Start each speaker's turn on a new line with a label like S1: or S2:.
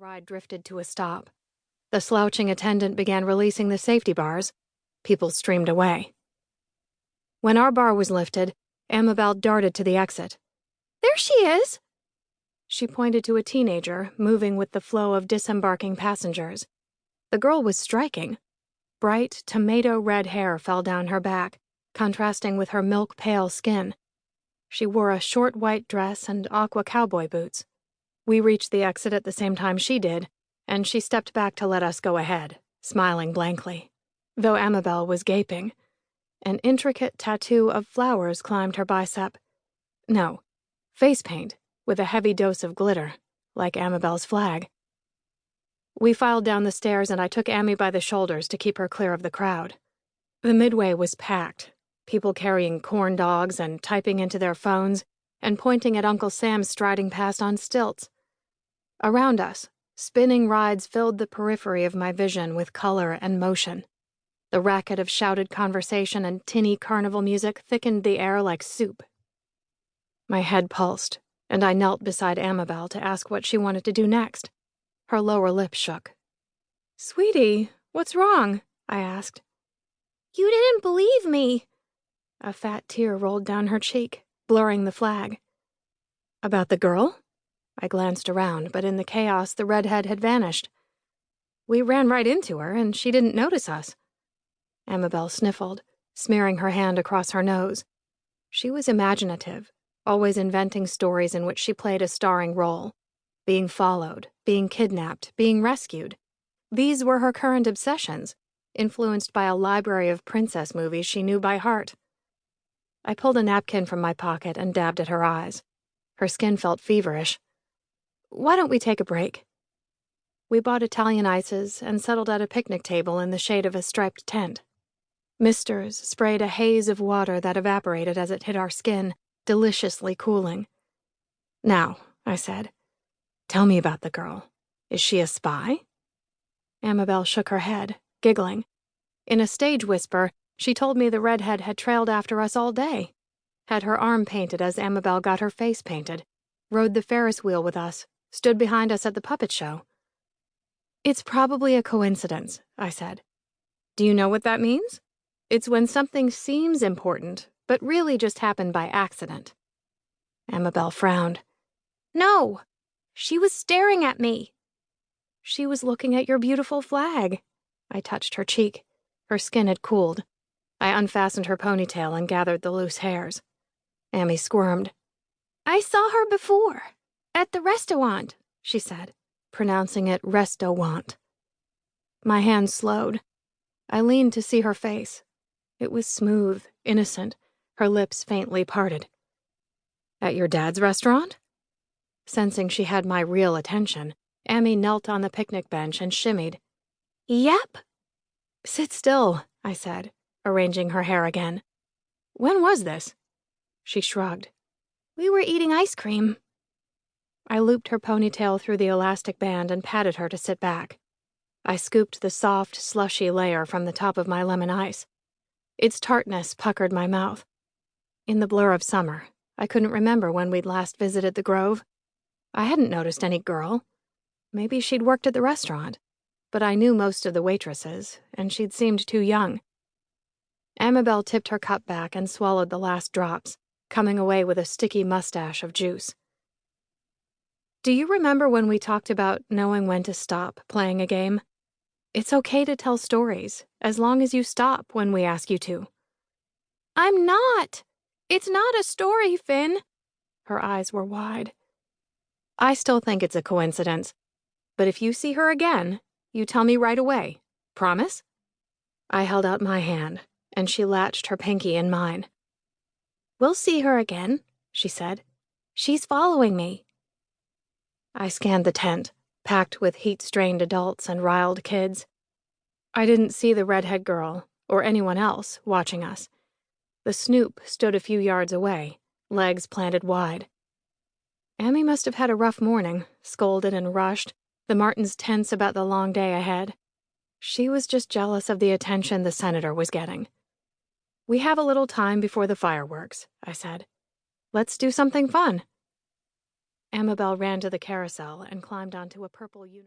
S1: ride drifted to a stop. The slouching attendant began releasing the safety bars. People streamed away. When our bar was lifted, Amabel darted to the exit.
S2: "There she is!"
S1: She pointed to a teenager, moving with the flow of disembarking passengers. The girl was striking. Bright, tomato-red hair fell down her back, contrasting with her milk-pale skin. She wore a short white dress and aqua cowboy boots. We reached the exit at the same time she did, and she stepped back to let us go ahead, smiling blankly, though Amabel was gaping. An intricate tattoo of flowers climbed her bicep. No, face paint, with a heavy dose of glitter, like Amabel's flag. We filed down the stairs and I took Ammy by the shoulders to keep her clear of the crowd. The midway was packed, people carrying corn dogs and typing into their phones and pointing at Uncle Sam striding past on stilts. Around us, spinning rides filled the periphery of my vision with color and motion. The racket of shouted conversation and tinny carnival music thickened the air like soup. My head pulsed, and I knelt beside Amabel to ask what she wanted to do next. Her lower lip shook. "Sweetie, what's wrong?" I asked.
S2: "You didn't believe me."
S1: A fat tear rolled down her cheek, blurring the flag. "About the girl?" I glanced around, but in the chaos the redhead had vanished. "We ran right into her, and she didn't notice us." Amabel sniffled, smearing her hand across her nose. She was imaginative, always inventing stories in which she played a starring role. Being followed, being kidnapped, being rescued. These were her current obsessions, influenced by a library of princess movies she knew by heart. I pulled a napkin from my pocket and dabbed at her eyes. Her skin felt feverish. "Why don't we take a break?" We bought Italian ices and settled at a picnic table in the shade of a striped tent. Misters sprayed a haze of water that evaporated as it hit our skin, deliciously cooling. "Now," I said, "tell me about the girl. Is she a spy?" Amabel shook her head, giggling. In a stage whisper, she told me the redhead had trailed after us all day, had her arm painted as Amabel got her face painted, rode the Ferris wheel with us, stood behind us at the puppet show. "It's probably a coincidence," I said. "Do you know what that means? It's when something seems important, but really just happened by accident." Amabel frowned.
S2: "No, she was staring at me."
S1: "She was looking at your beautiful flag." I touched her cheek. Her skin had cooled. I unfastened her ponytail and gathered the loose hairs. Ammy squirmed.
S2: "I saw her before, at the restaurant," she said,
S1: pronouncing it restaurant. My hand slowed. I leaned to see her face. It was smooth, innocent, her lips faintly parted. "At your dad's restaurant?" Sensing she had my real attention, Ammy knelt on the picnic bench and shimmied.
S2: "Yep."
S1: "Sit still," I said, arranging her hair again. "When was this?" She shrugged.
S2: "We were eating ice cream."
S1: I looped her ponytail through the elastic band and patted her to sit back. I scooped the soft, slushy layer from the top of my lemon ice. Its tartness puckered my mouth. In the blur of summer, I couldn't remember when we'd last visited the Grove. I hadn't noticed any girl. Maybe she'd worked at the restaurant, but I knew most of the waitresses, and she'd seemed too young. Amabel tipped her cup back and swallowed the last drops, coming away with a sticky mustache of juice. "Do you remember when we talked about knowing when to stop playing a game? It's okay to tell stories, as long as you stop when we ask you to."
S2: "I'm not. It's not a story, Finn."
S1: Her eyes were wide. "I still think it's a coincidence. But if you see her again, you tell me right away. Promise?" I held out my hand, and she latched her pinky in mine.
S2: "We'll see her again," she said. "She's following me."
S1: I scanned the tent, packed with heat-strained adults and riled kids. I didn't see the redhead girl, or anyone else, watching us. The Snoop stood a few yards away, legs planted wide. Ammy must have had a rough morning, scolded and rushed, the Martins tense about the long day ahead. She was just jealous of the attention the senator was getting. "We have a little time before the fireworks," I said. "Let's do something fun." Amabel ran to the carousel and climbed onto a purple unicorn.